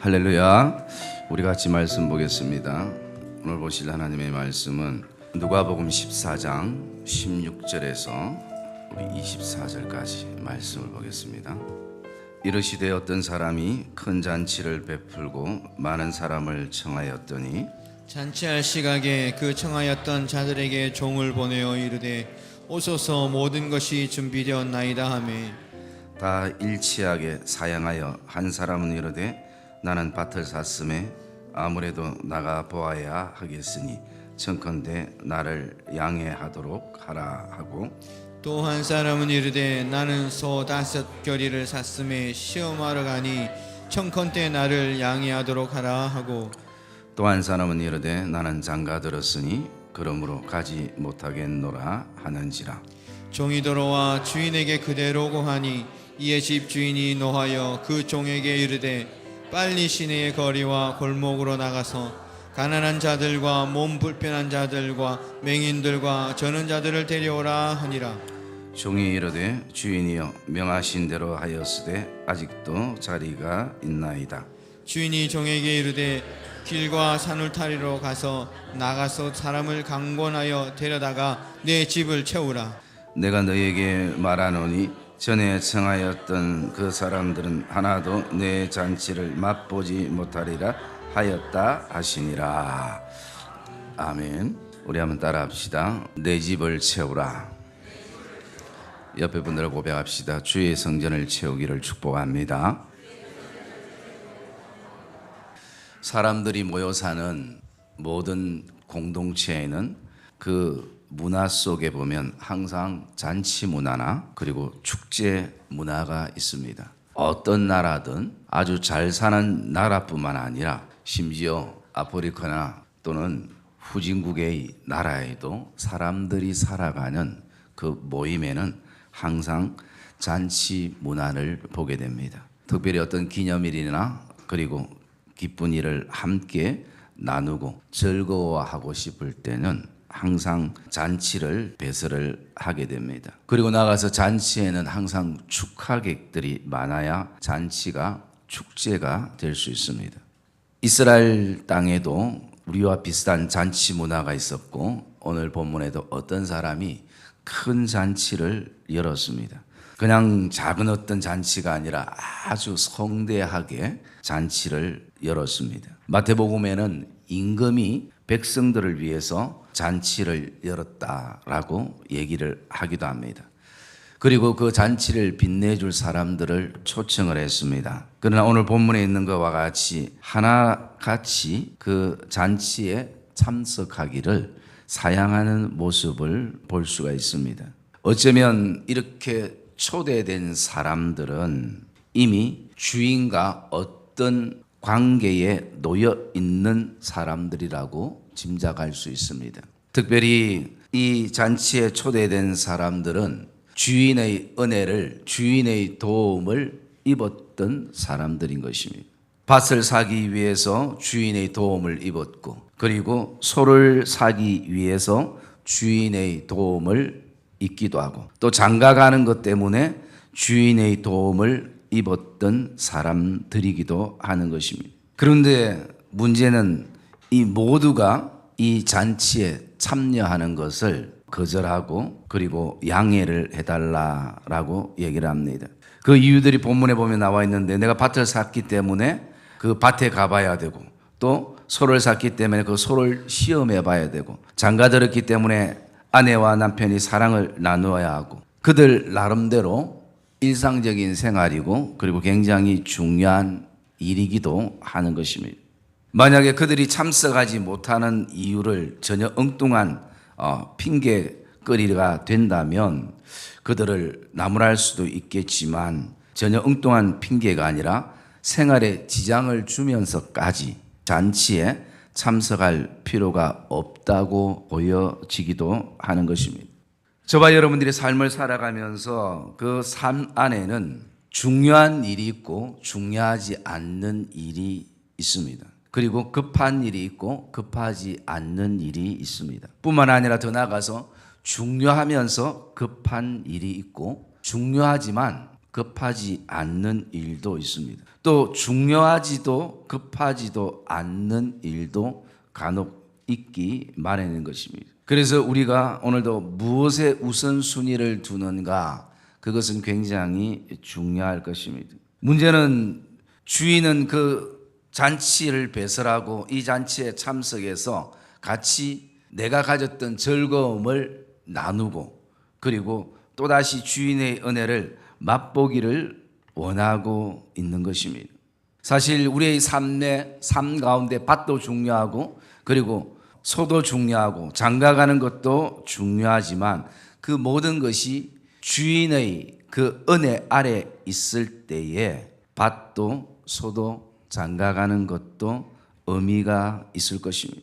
할렐루야. 우리 같이 말씀 보겠습니다. 오늘 보실 하나님의 말씀은 누가복음 14장 16절에서 24절까지 말씀을 보겠습니다. 이르시되 어떤 사람이 큰 잔치를 베풀고 많은 사람을 청하였더니 잔치할 시각에 그 청하였던 자들에게 종을 보내어 이르되 오소서 모든 것이 준비되었나이다 하매 다 일치하게 사양하여 한 사람은 이르되 나는 밭을 샀음에 아무래도 나가 보아야 하겠으니 청컨대 나를 양해하도록 하라 하고 또 한 사람은 이르되 나는 소 5겨리를 샀음에 시험하러 가니 청컨대 나를 양해하도록 하라 하고 또 한 사람은 이르되 나는 장가 들었으니 그러므로 가지 못하겠노라 하는지라. 종이 들어와 주인에게 그대로 고하니 이에 집 주인이 노하여 그 종에게 이르되 빨리 시내의 거리와 골목으로 나가서 가난한 자들과 몸 불편한 자들과 맹인들과 저는 자들을 데려오라 하니라. 종이 이르되 주인이여 명하신 대로 하였으되 아직도 자리가 있나이다. 주인이 종에게 이르되 길과 산울타리로 가서 나가서 사람을 강권하여 데려다가 내 집을 채우라. 내가 너에게 말하노니 전에 청하였던 그 사람들은 하나도 내 잔치를 맛보지 못하리라 하였다 하시니라. 아멘. 우리 한번 따라합시다. 내 집을 채우라. 옆에 분들 고백합시다. 주의 성전을 채우기를 축복합니다. 사람들이 모여 사는 모든 공동체에는 그 문화 속에 보면 항상 잔치 문화나 그리고 축제 문화가 있습니다. 어떤 나라든 아주 잘 사는 나라뿐만 아니라 심지어 아프리카나 또는 후진국의 나라에도 사람들이 살아가는 그 모임에는 항상 잔치 문화를 보게 됩니다. 특별히 어떤 기념일이나 그리고 기쁜 일을 함께 나누고 즐거워하고 싶을 때는 항상 잔치를 배설을 하게 됩니다. 그리고 나가서 잔치에는 항상 축하객들이 많아야 잔치가 축제가 될 수 있습니다. 이스라엘 땅에도 우리와 비슷한 잔치 문화가 있었고 오늘 본문에도 어떤 사람이 큰 잔치를 열었습니다. 그냥 작은 어떤 잔치가 아니라 아주 성대하게 잔치를 열었습니다. 마태복음에는 임금이 백성들을 위해서 잔치를 열었다라고 얘기를 하기도 합니다. 그리고 그 잔치를 빛내줄 사람들을 초청을 했습니다. 그러나 오늘 본문에 있는 것과 같이 하나같이 그 잔치에 참석하기를 사양하는 모습을 볼 수가 있습니다. 어쩌면 이렇게 초대된 사람들은 이미 주인과 어떤 관계에 놓여 있는 사람들이라고 짐작할 수 있습니다. 특별히 이 잔치에 초대된 사람들은 주인의 은혜를, 주인의 도움을 입었던 사람들인 것입니다. 밭을 사기 위해서 주인의 도움을 입었고, 그리고 소를 사기 위해서 주인의 도움을 입기도 하고, 또 장가 가는 것 때문에 주인의 도움을 입었던 사람들이기도 하는 것입니다. 그런데 문제는 이 모두가 이 잔치에 참여하는 것을 거절하고 그리고 양해를 해달라라고 얘기를 합니다. 그 이유들이 본문에 보면 나와 있는데 내가 밭을 샀기 때문에 그 밭에 가봐야 되고 또 소를 샀기 때문에 그 소를 시험해 봐야 되고 장가 들었기 때문에 아내와 남편이 사랑을 나누어야 하고 그들 나름대로 일상적인 생활이고 그리고 굉장히 중요한 일이기도 하는 것입니다. 만약에 그들이 참석하지 못하는 이유를 전혀 엉뚱한 핑계거리가 된다면 그들을 나무랄 수도 있겠지만 전혀 엉뚱한 핑계가 아니라 생활에 지장을 주면서까지 잔치에 참석할 필요가 없다고 보여지기도 하는 것입니다. 저와 여러분들이 삶을 살아가면서 그 삶 안에는 중요한 일이 있고 중요하지 않는 일이 있습니다. 그리고 급한 일이 있고 급하지 않는 일이 있습니다. 뿐만 아니라 더 나아가서 중요하면서 급한 일이 있고 중요하지만 급하지 않는 일도 있습니다. 또 중요하지도 급하지도 않는 일도 간혹 있기 마련인 것입니다. 그래서 우리가 오늘도 무엇에 우선순위를 두는가, 그것은 굉장히 중요할 것입니다. 문제는 주인은 그 잔치를 배설하고 이 잔치에 참석해서 같이 내가 가졌던 즐거움을 나누고 그리고 또다시 주인의 은혜를 맛보기를 원하고 있는 것입니다. 사실 우리의 삶 가운데 밭도 중요하고 그리고 소도 중요하고 장가가는 것도 중요하지만 그 모든 것이 주인의 그 은혜 아래 있을 때에 밭도 소도 장가가는 것도 의미가 있을 것입니다.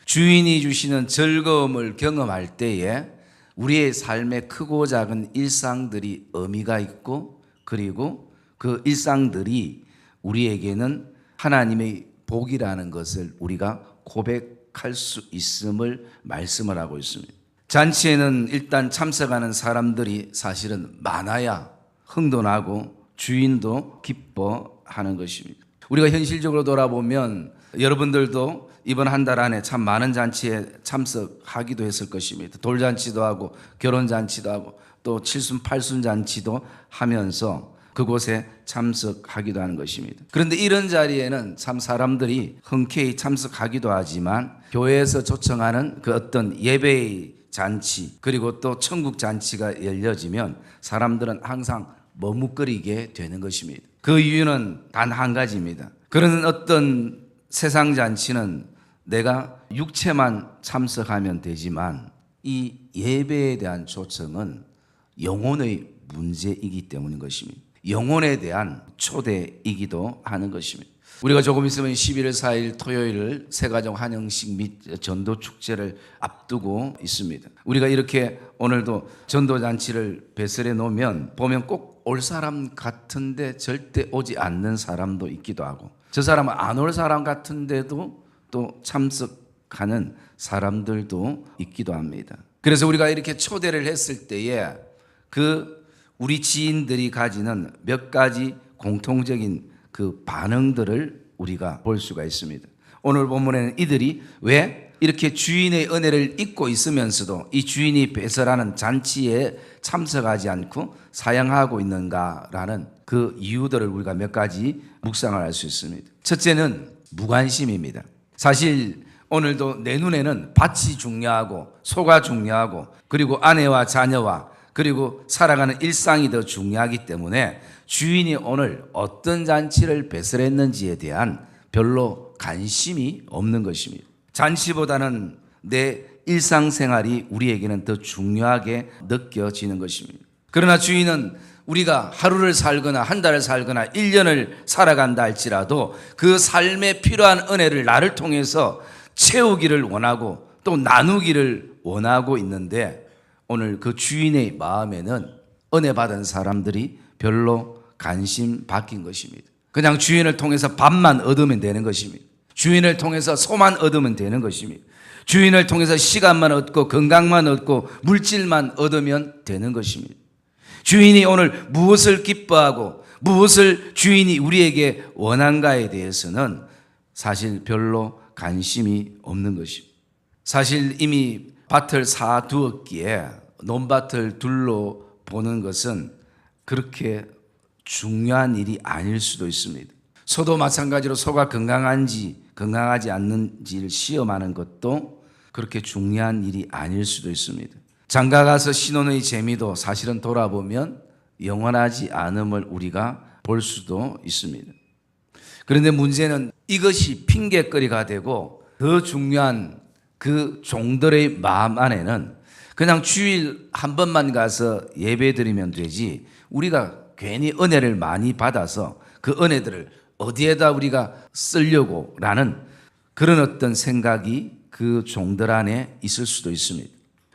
주인이 주시는 즐거움을 경험할 때에 우리의 삶의 크고 작은 일상들이 의미가 있고 그리고 그 일상들이 우리에게는 하나님의 복이라는 것을 우리가 고백할 수 있음을 말씀을 하고 있습니다. 잔치에는 일단 참석하는 사람들이 사실은 많아야 흥도 나고 주인도 기뻐하는 것입니다. 우리가 현실적으로 돌아보면 여러분들도 이번 한 달 안에 참 많은 잔치에 참석하기도 했을 것입니다. 돌잔치도 하고 결혼잔치도 하고 또 칠순 팔순 잔치도 하면서 그곳에 참석하기도 하는 것입니다. 그런데 이런 자리에는 참 사람들이 흔쾌히 참석하기도 하지만 교회에서 초청하는 그 어떤 예배의 잔치 그리고 또 천국 잔치가 열려지면 사람들은 항상 머뭇거리게 되는 것입니다. 그 이유는 단 한 가지입니다. 그런 어떤 세상 잔치는 내가 육체만 참석하면 되지만 이 예배에 대한 초청은 영혼의 문제이기 때문인 것입니다. 영혼에 대한 초대이기도 하는 것입니다. 우리가 조금 있으면 11월 4일 토요일을 새가족 환영식 및 전도축제를 앞두고 있습니다. 우리가 이렇게 오늘도 전도잔치를 배설해 놓으면 보면 꼭 올 사람 같은데 절대 오지 않는 사람도 있기도 하고 저 사람은 안 올 사람 같은데도 또 참석하는 사람들도 있기도 합니다. 그래서 우리가 이렇게 초대를 했을 때에 그 우리 지인들이 가지는 몇 가지 공통적인 그 반응들을 우리가 볼 수가 있습니다. 오늘 본문에는 이들이 왜 이렇게 주인의 은혜를 잊고 있으면서도 이 주인이 배설하는 잔치에 참석하지 않고 사양하고 있는가라는 그 이유들을 우리가 몇 가지 묵상을 할 수 있습니다. 첫째는 무관심입니다. 사실 오늘도 내 눈에는 밭이 중요하고 소가 중요하고 그리고 아내와 자녀와 그리고 살아가는 일상이 더 중요하기 때문에 주인이 오늘 어떤 잔치를 배설했는지에 대한 별로 관심이 없는 것입니다. 잔치보다는 내 일상생활이 우리에게는 더 중요하게 느껴지는 것입니다. 그러나 주인은 우리가 하루를 살거나 한 달을 살거나 1년을 살아간다 할지라도 그 삶에 필요한 은혜를 나를 통해서 채우기를 원하고 또 나누기를 원하고 있는데 오늘 그 주인의 마음에는 은혜 받은 사람들이 별로 관심 바뀐 것입니다. 그냥 주인을 통해서 밥만 얻으면 되는 것입니다. 주인을 통해서 소만 얻으면 되는 것입니다. 주인을 통해서 시간만 얻고 건강만 얻고 물질만 얻으면 되는 것입니다. 주인이 오늘 무엇을 기뻐하고 무엇을 주인이 우리에게 원한가에 대해서는 사실 별로 관심이 없는 것입니다. 사실 이미 밭을 사두었기에 논밭을 둘러보는 것은 그렇게 중요한 일이 아닐 수도 있습니다. 소도 마찬가지로 소가 건강한지 건강하지 않는지를 시험하는 것도 그렇게 중요한 일이 아닐 수도 있습니다. 장가가서 신혼의 재미도 사실은 돌아보면 영원하지 않음을 우리가 볼 수도 있습니다. 그런데 문제는 이것이 핑계거리가 되고 더 중요한 그 종들의 마음 안에는 그냥 주일 한 번만 가서 예배 드리면 되지 우리가 괜히 은혜를 많이 받아서 그 은혜들을 어디에다 우리가 쓰려고 라는 그런 어떤 생각이 그 종들 안에 있을 수도 있습니다.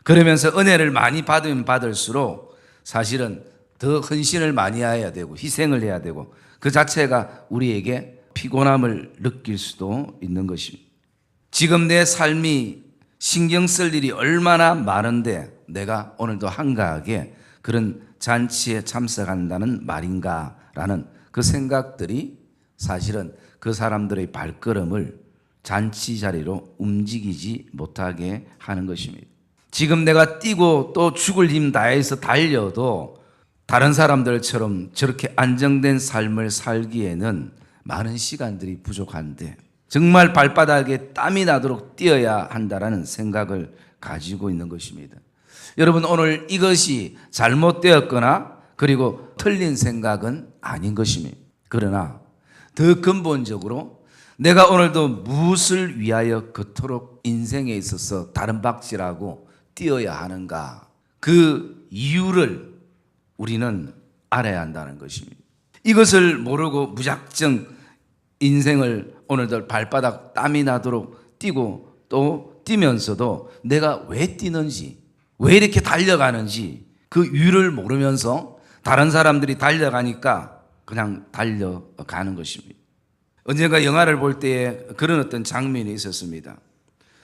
그러면서 은혜를 많이 받으면 받을수록 사실은 더 헌신을 많이 해야 되고 희생을 해야 되고 그 자체가 우리에게 피곤함을 느낄 수도 있는 것입니다. 지금 내 삶이 신경 쓸 일이 얼마나 많은데 내가 오늘도 한가하게 그런 잔치에 참석한다는 말인가라는 그 생각들이 사실은 그 사람들의 발걸음을 잔치 자리로 움직이지 못하게 하는 것입니다. 지금 내가 뛰고 또 죽을 힘 다해서 달려도 다른 사람들처럼 저렇게 안정된 삶을 살기에는 많은 시간들이 부족한데 정말 발바닥에 땀이 나도록 뛰어야 한다라는 생각을 가지고 있는 것입니다. 여러분, 오늘 이것이 잘못되었거나 그리고 틀린 생각은 아닌 것입니다. 그러나 더 근본적으로 내가 오늘도 무엇을 위하여 그토록 인생에 있어서 다른 박질하고 뛰어야 하는가, 그 이유를 우리는 알아야 한다는 것입니다. 이것을 모르고 무작정 인생을 오늘도 발바닥 땀이 나도록 뛰고 또 뛰면서도 내가 왜 뛰는지, 왜 이렇게 달려가는지 그 이유를 모르면서 다른 사람들이 달려가니까 그냥 달려가는 것입니다. 언젠가 영화를 볼 때에 그런 어떤 장면이 있었습니다.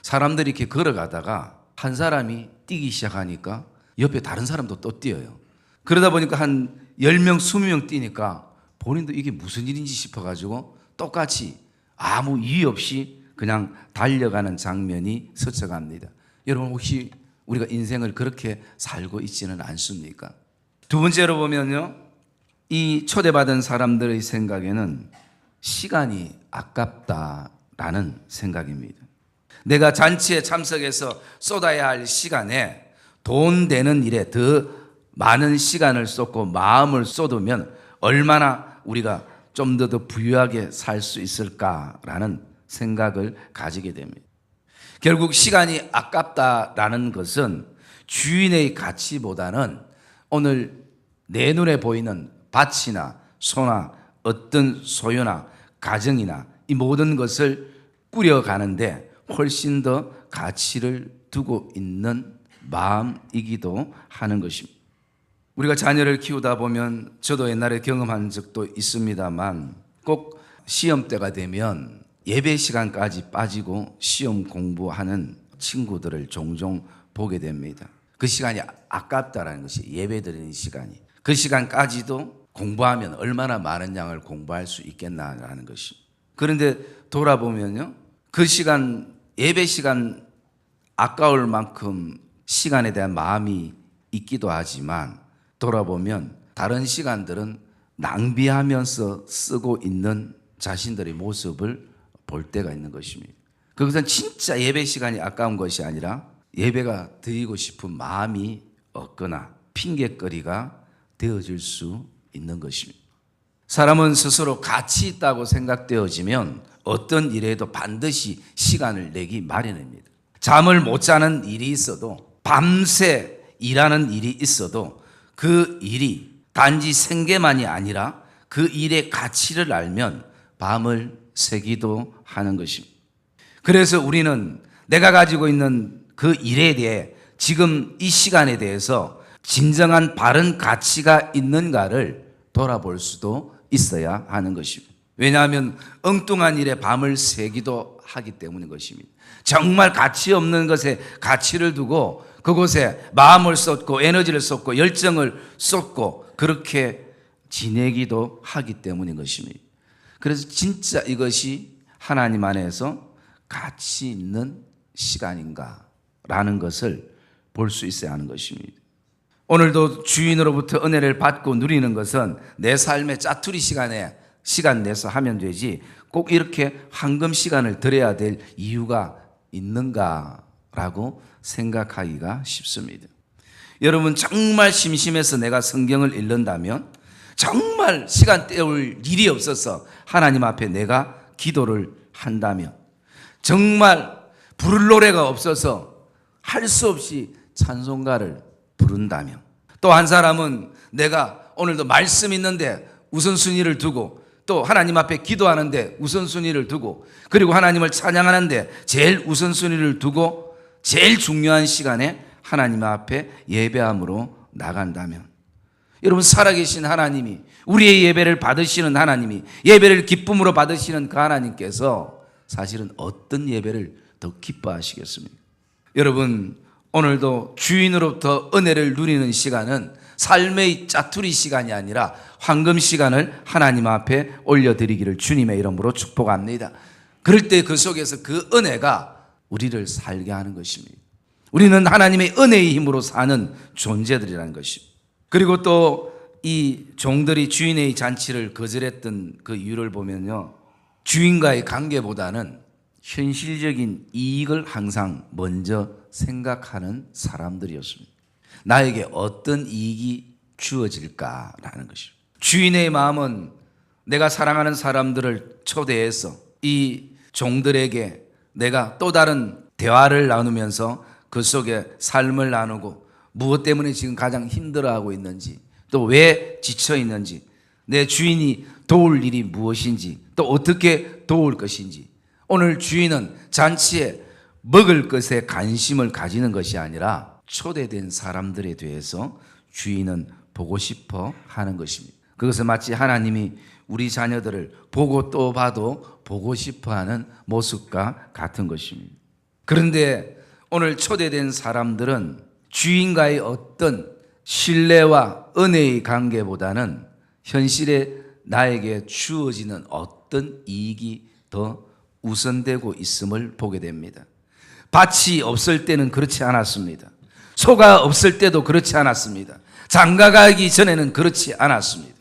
사람들이 이렇게 걸어가다가 한 사람이 뛰기 시작하니까 옆에 다른 사람도 또 뛰어요. 그러다 보니까 한 10명, 20명 뛰니까 본인도 이게 무슨 일인지 싶어가지고 똑같이 아무 이유 없이 그냥 달려가는 장면이 스쳐갑니다. 여러분, 혹시 우리가 인생을 그렇게 살고 있지는 않습니까? 두 번째로 보면요, 이 초대받은 사람들의 생각에는 시간이 아깝다라는 생각입니다. 내가 잔치에 참석해서 쏟아야 할 시간에 돈 되는 일에 더 많은 시간을 쏟고 마음을 쏟으면 얼마나 우리가 좀 더 부유하게 살 수 있을까라는 생각을 가지게 됩니다. 결국 시간이 아깝다라는 것은 주인의 가치보다는 오늘 내 눈에 보이는 밭이나 소나 어떤 소유나 가정이나 이 모든 것을 꾸려가는데 훨씬 더 가치를 두고 있는 마음이기도 하는 것입니다. 우리가 자녀를 키우다 보면 저도 옛날에 경험한 적도 있습니다만 꼭 시험 때가 되면 예배 시간까지 빠지고 시험 공부하는 친구들을 종종 보게 됩니다. 그 시간이 아깝다라는 것이 예배 드리는 시간이. 그 시간까지도 공부하면 얼마나 많은 양을 공부할 수 있겠나라는 것이. 그런데 돌아보면요, 그 시간, 예배 시간 아까울 만큼 시간에 대한 마음이 있기도 하지만 돌아보면 다른 시간들은 낭비하면서 쓰고 있는 자신들의 모습을 볼 때가 있는 것입니다. 그것은 진짜 예배 시간이 아까운 것이 아니라 예배가 드리고 싶은 마음이 없거나 핑계거리가 되어질 수 있는 것입니다. 사람은 스스로 가치 있다고 생각되어지면 어떤 일에도 반드시 시간을 내기 마련입니다. 잠을 못 자는 일이 있어도 밤새 일하는 일이 있어도 그 일이 단지 생계만이 아니라 그 일의 가치를 알면 밤을 새기도 하는 것입니다. 그래서 우리는 내가 가지고 있는 그 일에 대해 지금 이 시간에 대해서 진정한 바른 가치가 있는가를 돌아볼 수도 있어야 하는 것입니다. 왜냐하면 엉뚱한 일에 밤을 새기도 하기 때문인 것입니다. 정말 가치 없는 것에 가치를 두고 그곳에 마음을 쏟고 에너지를 쏟고 열정을 쏟고 그렇게 지내기도 하기 때문인 것입니다. 그래서 진짜 이것이 하나님 안에서 가치 있는 시간인가라는 것을 볼 수 있어야 하는 것입니다. 오늘도 주인으로부터 은혜를 받고 누리는 것은 내 삶의 짜투리 시간 내서 하면 되지 꼭 이렇게 황금 시간을 들여야 될 이유가 있는가라고 생각하기가 쉽습니다. 여러분, 정말 심심해서 내가 성경을 읽는다면, 정말 시간 때울 일이 없어서 하나님 앞에 내가 기도를 한다면, 정말 부를 노래가 없어서 할 수 없이 찬송가를 부른다면, 또 한 사람은 내가 오늘도 말씀 있는데 우선순위를 두고 또 하나님 앞에 기도하는데 우선순위를 두고 그리고 하나님을 찬양하는데 제일 우선순위를 두고 제일 중요한 시간에 하나님 앞에 예배함으로 나간다면, 여러분, 살아계신 하나님이, 우리의 예배를 받으시는 하나님이, 예배를 기쁨으로 받으시는 그 하나님께서 사실은 어떤 예배를 더 기뻐하시겠습니까? 여러분, 오늘도 주인으로부터 은혜를 누리는 시간은 삶의 짜투리 시간이 아니라 황금 시간을 하나님 앞에 올려드리기를 주님의 이름으로 축복합니다. 그럴 때 그 속에서 그 은혜가 우리를 살게 하는 것입니다. 우리는 하나님의 은혜의 힘으로 사는 존재들이라는 것입니다. 그리고 또 이 종들이 주인의 잔치를 거절했던 그 이유를 보면요, 주인과의 관계보다는 현실적인 이익을 항상 먼저 생각하는 사람들이었습니다. 나에게 어떤 이익이 주어질까라는 것입니다. 주인의 마음은 내가 사랑하는 사람들을 초대해서 이 종들에게 내가 또 다른 대화를 나누면서 그 속에 삶을 나누고 무엇 때문에 지금 가장 힘들어하고 있는지, 또 왜 지쳐 있는지, 내 주인이 도울 일이 무엇인지, 또 어떻게 도울 것인지. 오늘 주인은 잔치에 먹을 것에 관심을 가지는 것이 아니라 초대된 사람들에 대해서 주인은 보고 싶어 하는 것입니다. 그것은 마치 하나님이 우리 자녀들을 보고 또 봐도 보고 싶어 하는 모습과 같은 것입니다. 그런데 오늘 초대된 사람들은 주인과의 어떤 신뢰와 은혜의 관계보다는 현실에 나에게 주어지는 어떤 이익이 더 우선되고 있음을 보게 됩니다. 밭이 없을 때는 그렇지 않았습니다. 소가 없을 때도 그렇지 않았습니다. 장가가기 전에는 그렇지 않았습니다.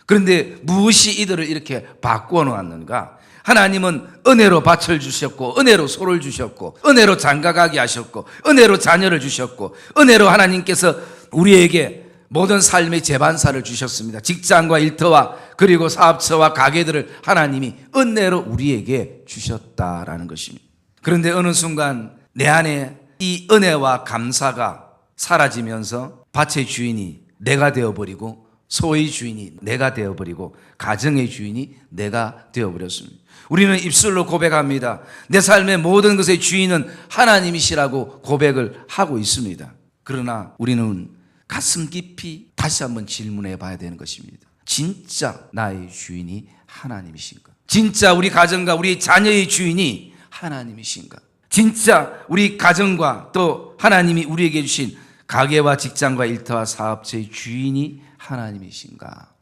그런데 무엇이 이들을 이렇게 바꾸어 놓았는가? 하나님은 은혜로 밭을 주셨고, 은혜로 소를 주셨고, 은혜로 장가가게 하셨고, 은혜로 자녀를 주셨고, 은혜로 하나님께서 우리에게 모든 삶의 재반사를 주셨습니다. 직장과 일터와 그리고 사업처와 가게들을 하나님이 은혜로 우리에게 주셨다라는 것입니다. 그런데 어느 순간 내 안에 이 은혜와 감사가 사라지면서 밭의 주인이 내가 되어버리고, 소의 주인이 내가 되어버리고, 가정의 주인이 내가 되어버렸습니다. 우리는 입술로 고백합니다. 내 삶의 모든 것의 주인은 하나님이시라고 고백을 하고 있습니다. 그러나 우리는 가슴 깊이 다시 한번 질문해 봐야 되는 것입니다. 진짜 나의 주인이 하나님이신가? 진짜 우리 가정과 우리 자녀의 주인이 하나님이신가? 진짜 우리 가정과 또 하나님이 우리에게 주신 가게와 직장과 일터와 사업체의 주인이 하나님이신가?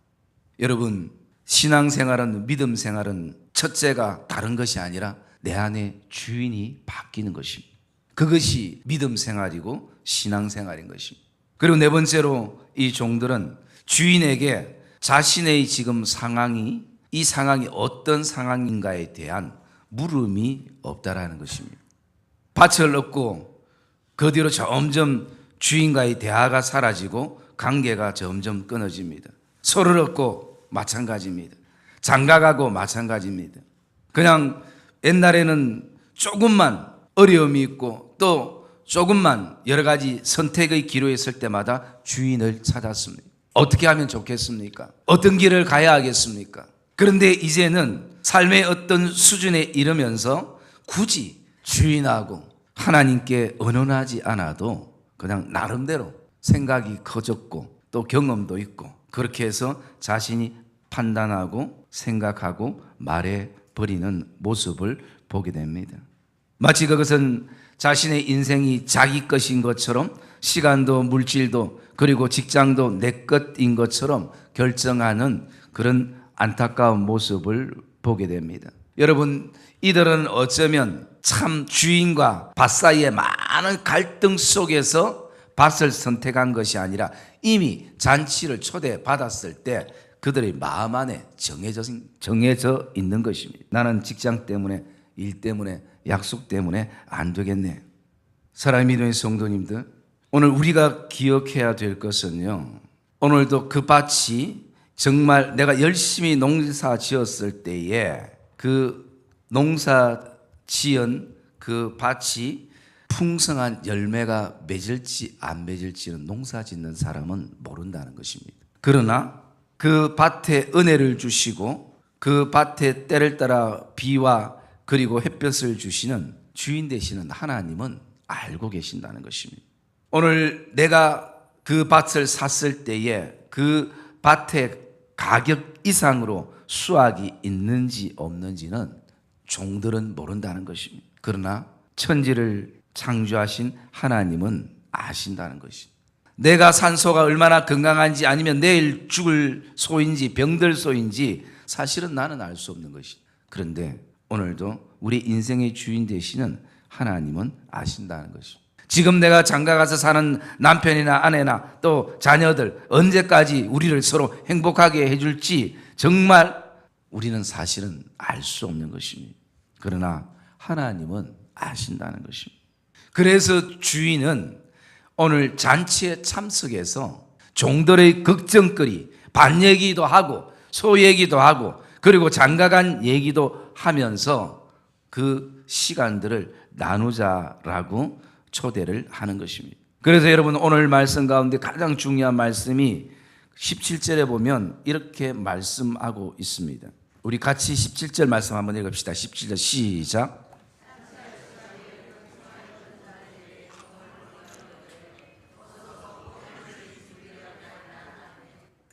여러분, 신앙생활은, 믿음 생활은 첫째가 다른 것이 아니라 내 안에 주인이 바뀌는 것입니다. 그것이 믿음 생활이고 신앙 생활인 것입니다. 그리고 네 번째로 이 종들은 주인에게 자신의 지금 상황이, 이 상황이 어떤 상황인가에 대한 물음이 없다라는 것입니다. 밭을 얻고 그 뒤로 점점 주인과의 대화가 사라지고 관계가 점점 끊어집니다. 소를 얻고 마찬가지입니다. 장가가고 마찬가지입니다. 그냥 옛날에는 조금만 어려움이 있고 또 조금만 여러 가지 선택의 기로에 있을 때마다 주인을 찾았습니다. 어떻게 하면 좋겠습니까? 어떤 길을 가야 하겠습니까? 그런데 이제는 삶의 어떤 수준에 이르면서 굳이 주인하고 하나님께 의논하지 않아도 그냥 나름대로 생각이 커졌고 또 경험도 있고 그렇게 해서 자신이 판단하고 생각하고 말해버리는 모습을 보게 됩니다. 마치 그것은 자신의 인생이 자기 것인 것처럼, 시간도 물질도 그리고 직장도 내 것인 것처럼 결정하는 그런 안타까운 모습을 보게 됩니다. 여러분, 이들은 어쩌면 참 주인과 밭 사이의 많은 갈등 속에서 밭을 선택한 것이 아니라 이미 잔치를 초대받았을 때 그들의 마음 안에 정해져 있는 것입니다. 나는 직장 때문에, 일 때문에, 약속 때문에 안 되겠네. 사랑하는 믿음의 성도님들, 오늘 우리가 기억해야 될 것은요, 오늘도 그 밭이 정말 내가 열심히 농사 지었을 때에 그 농사 지은 그 밭이 풍성한 열매가 맺을지 안 맺을지는 농사 짓는 사람은 모른다는 것입니다. 그러나 그 밭에 은혜를 주시고 그 밭에 때를 따라 비와 그리고 햇볕을 주시는 주인 되시는 하나님은 알고 계신다는 것입니다. 오늘 내가 그 밭을 샀을 때에 그 밭의 가격 이상으로 수확이 있는지 없는지는 종들은 모른다는 것입니다. 그러나 천지를 창조하신 하나님은 아신다는 것입니다. 내가 산소가 얼마나 건강한지 아니면 내일 죽을 소인지 병들 소인지 사실은 나는 알 수 없는 것이. 그런데 오늘도 우리 인생의 주인 되시는 하나님은 아신다는 것이. 지금 내가 장가 가서 사는 남편이나 아내나 또 자녀들 언제까지 우리를 서로 행복하게 해줄지 정말 우리는 사실은 알 수 없는 것입니다. 그러나 하나님은 아신다는 것입니다. 그래서 주인은 오늘 잔치에 참석해서 종들의 걱정거리, 반 얘기도 하고 소 얘기도 하고 그리고 장가간 얘기도 하면서 그 시간들을 나누자라고 초대를 하는 것입니다. 그래서 여러분 오늘 말씀 가운데 가장 중요한 말씀이 17절에 보면 이렇게 말씀하고 있습니다. 우리 같이 17절 말씀 한번 읽읍시다. 17절 시작.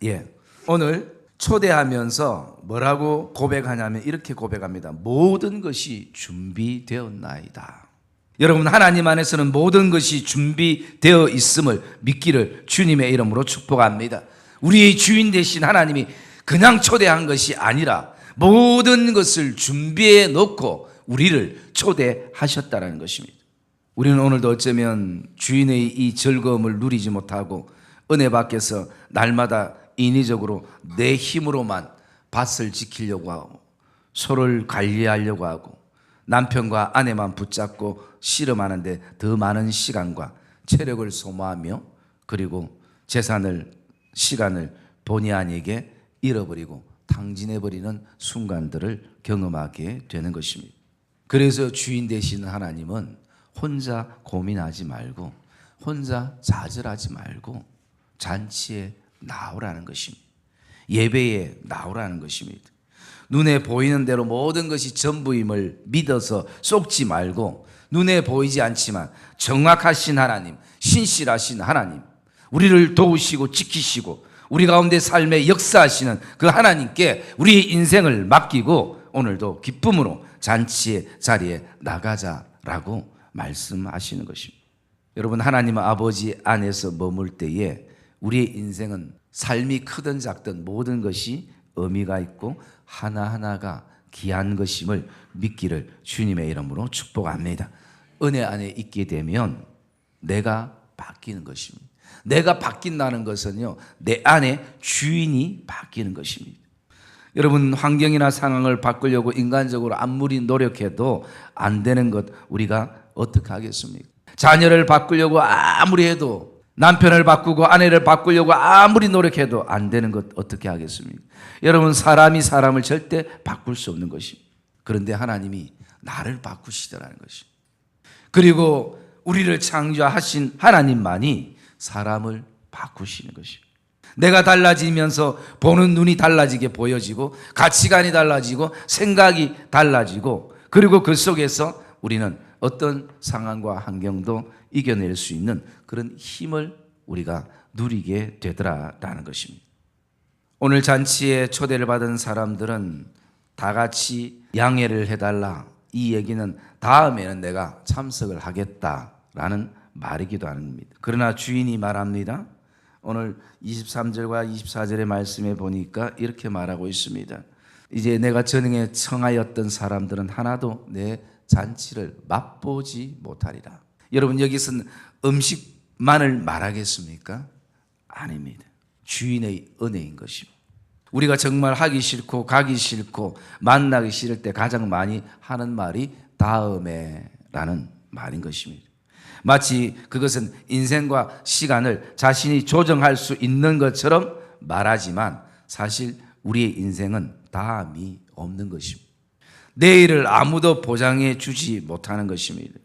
예, 오늘 초대하면서 뭐라고 고백하냐면 이렇게 고백합니다. 모든 것이 준비되었나이다. 여러분 하나님 안에서는 모든 것이 준비되어 있음을 믿기를 주님의 이름으로 축복합니다. 우리의 주인 되신 하나님이 그냥 초대한 것이 아니라 모든 것을 준비해 놓고 우리를 초대하셨다는 것입니다. 우리는 오늘도 어쩌면 주인의 이 즐거움을 누리지 못하고 은혜 밖에서 날마다 인위적으로 내 힘으로만 밭을 지키려고 하고 소를 관리하려고 하고 남편과 아내만 붙잡고 씨름하는데 더 많은 시간과 체력을 소모하며 그리고 재산을 시간을 본의 아니게 잃어버리고 탕진해버리는 순간들을 경험하게 되는 것입니다. 그래서 주인 되시는 하나님은 혼자 고민하지 말고 혼자 좌절하지 말고 잔치에 나오라는 것입니다. 예배에 나오라는 것입니다. 눈에 보이는 대로 모든 것이 전부임을 믿어서 쏙지 말고 눈에 보이지 않지만 정확하신 하나님, 신실하신 하나님, 우리를 도우시고 지키시고 우리 가운데 삶에 역사하시는 그 하나님께 우리의 인생을 맡기고 오늘도 기쁨으로 잔치의 자리에 나가자라고 말씀하시는 것입니다. 여러분 하나님 아버지 안에서 머물 때에 우리의 인생은 삶이 크든 작든 모든 것이 의미가 있고 하나하나가 귀한 것임을 믿기를 주님의 이름으로 축복합니다. 은혜 안에 있게 되면 내가 바뀌는 것입니다. 내가 바뀐다는 것은요, 내 안에 주인이 바뀌는 것입니다. 여러분 환경이나 상황을 바꾸려고 인간적으로 아무리 노력해도 안 되는 것 우리가 어떻게 하겠습니까? 자녀를 바꾸려고 아무리 해도 남편을 바꾸고 아내를 바꾸려고 아무리 노력해도 안 되는 것 어떻게 하겠습니까? 여러분 사람이 사람을 절대 바꿀 수 없는 것입니다. 그런데 하나님이 나를 바꾸시더라는 것입니다. 그리고 우리를 창조하신 하나님만이 사람을 바꾸시는 것입니다. 내가 달라지면서 보는 눈이 달라지게 보여지고 가치관이 달라지고 생각이 달라지고 그리고 그 속에서 우리는 어떤 상황과 환경도 이겨낼 수 있는 그런 힘을 우리가 누리게 되더라라는 것입니다. 오늘 잔치에 초대를 받은 사람들은 다 같이 양해를 해달라. 이 얘기는 다음에는 내가 참석을 하겠다라는 말이기도 합니다. 그러나 주인이 말합니다. 오늘 23절과 24절의 말씀에 보니까 이렇게 말하고 있습니다. 이제 내가 전에 청하였던 사람들은 하나도 내 잔치를 맛보지 못하리라. 여러분 여기서는 음식만을 말하겠습니까? 아닙니다. 주인의 은혜인 것입니다. 우리가 정말 하기 싫고 가기 싫고 만나기 싫을 때 가장 많이 하는 말이 다음에라는 말인 것입니다. 마치 그것은 인생과 시간을 자신이 조정할 수 있는 것처럼 말하지만 사실 우리의 인생은 다음이 없는 것입니다. 내일을 아무도 보장해 주지 못하는 것입니다.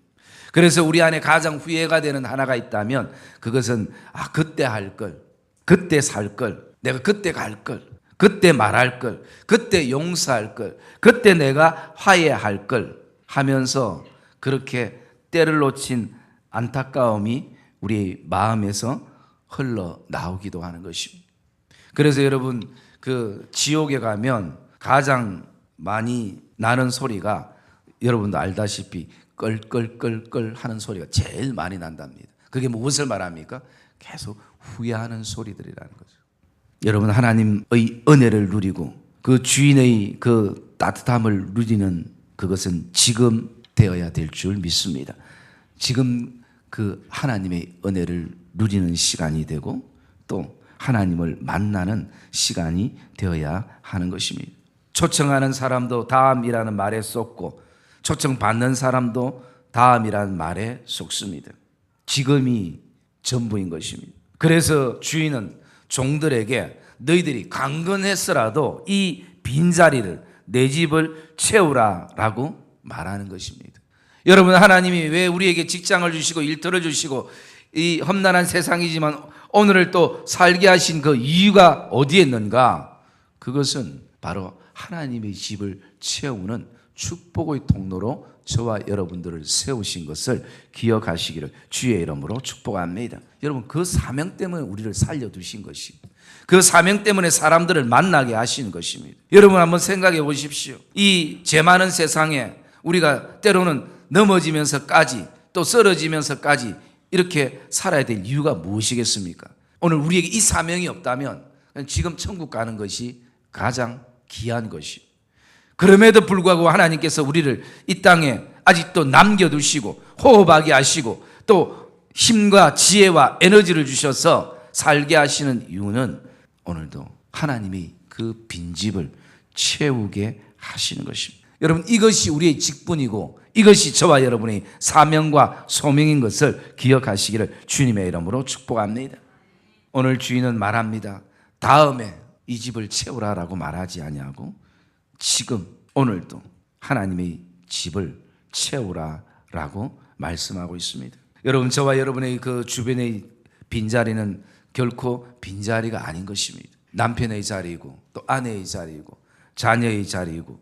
그래서 우리 안에 가장 후회가 되는 하나가 있다면 그것은 그때 할 걸, 그때 살 걸, 내가 그때 갈 걸, 그때 말할 걸, 그때 용서할 걸, 그때 내가 화해할 걸 하면서 그렇게 때를 놓친 안타까움이 우리 마음에서 흘러나오기도 하는 것입니다. 그래서 여러분 그 지옥에 가면 가장 많이 나는 소리가 여러분도 알다시피 껄껄껄껄 하는 소리가 제일 많이 난답니다. 그게 무엇을 말합니까? 계속 후회하는 소리들이라는 거죠. 여러분, 하나님의 은혜를 누리고 그 주인의 그 따뜻함을 누리는 그것은 지금 되어야 될 줄 믿습니다. 지금 그 하나님의 은혜를 누리는 시간이 되고 또 하나님을 만나는 시간이 되어야 하는 것입니다. 초청하는 사람도 다음이라는 말에 속고 초청받는 사람도 다음이라는 말에 속습니다. 지금이 전부인 것입니다. 그래서 주인은 종들에게 너희들이 강건했어라도 이 빈자리를 내 집을 채우라라고 말하는 것입니다. 여러분, 하나님이 왜 우리에게 직장을 주시고 일터를 주시고 이 험난한 세상이지만 오늘을 또 살게 하신 그 이유가 어디에 있는가? 그것은 바로 하나님의 집을 채우는 축복의 통로로 저와 여러분들을 세우신 것을 기억하시기를 주의 이름으로 축복합니다. 여러분, 그 사명 때문에 우리를 살려두신 것입니다. 그 사명 때문에 사람들을 만나게 하시는 것입니다. 여러분, 한번 생각해 보십시오. 이 죄 많은 세상에 우리가 때로는 넘어지면서까지 또 쓰러지면서까지 이렇게 살아야 될 이유가 무엇이겠습니까? 오늘 우리에게 이 사명이 없다면 지금 천국 가는 것이 가장 귀한 것이. 그럼에도 불구하고 하나님께서 우리를 이 땅에 아직도 남겨두시고 호흡하게 하시고 또 힘과 지혜와 에너지를 주셔서 살게 하시는 이유는 오늘도 하나님이 그 빈집을 채우게 하시는 것입니다. 여러분, 이것이 우리의 직분이고 이것이 저와 여러분의 사명과 소명인 것을 기억하시기를 주님의 이름으로 축복합니다. 오늘 주인은 말합니다. 다음에 이 집을 채우라라고 말하지 아니하고 지금 오늘도 하나님의 집을 채우라라고 말씀하고 있습니다. 여러분, 저와 여러분의 그 주변의 빈자리는 결코 빈자리가 아닌 것입니다. 남편의 자리이고 또 아내의 자리이고 자녀의 자리이고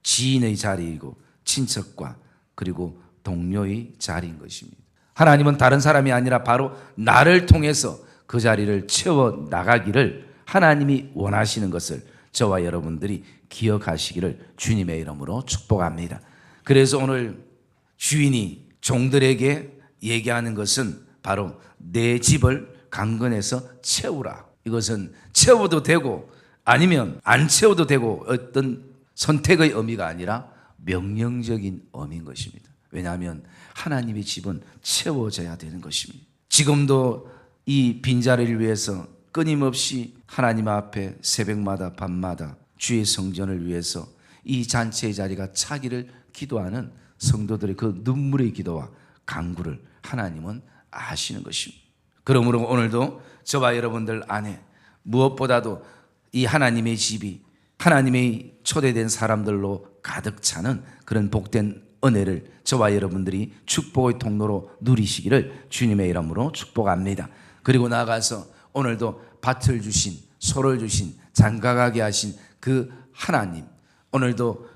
지인의 자리이고 친척과 그리고 동료의 자리인 것입니다. 하나님은 다른 사람이 아니라 바로 나를 통해서 그 자리를 채워 나가기를 하나님이 원하시는 것을 저와 여러분들이 기억하시기를 주님의 이름으로 축복합니다. 그래서 오늘 주인이 종들에게 얘기하는 것은 바로 내 집을 강건해서 채우라. 이것은 채워도 되고 아니면 안 채워도 되고 어떤 선택의 의미가 아니라 명령적인 의미인 것입니다. 왜냐하면 하나님의 집은 채워져야 되는 것입니다. 지금도 이 빈자리를 위해서 끊임없이 하나님 앞에 새벽마다 밤마다 주의 성전을 위해서 이 잔치의 자리가 차기를 기도하는 성도들의 그 눈물의 기도와 간구를 하나님은 아시는 것입니다. 그러므로 오늘도 저와 여러분들 안에 무엇보다도 이 하나님의 집이 하나님의 초대된 사람들로 가득 차는 그런 복된 은혜를 저와 여러분들이 축복의 통로로 누리시기를 주님의 이름으로 축복합니다. 그리고 나아가서 오늘도 밭을 주신, 소를 주신, 장가가게 하신 그 하나님, 오늘도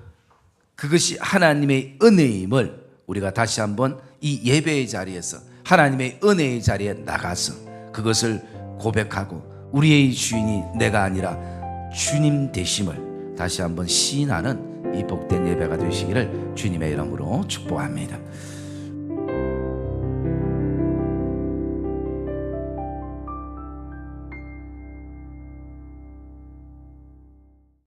그것이 하나님의 은혜임을 우리가 다시 한번 이 예배의 자리에서 하나님의 은혜의 자리에 나가서 그것을 고백하고 우리의 주인이 내가 아니라 주님 되심을 다시 한번 시인하는 이 복된 예배가 되시기를 주님의 이름으로 축복합니다.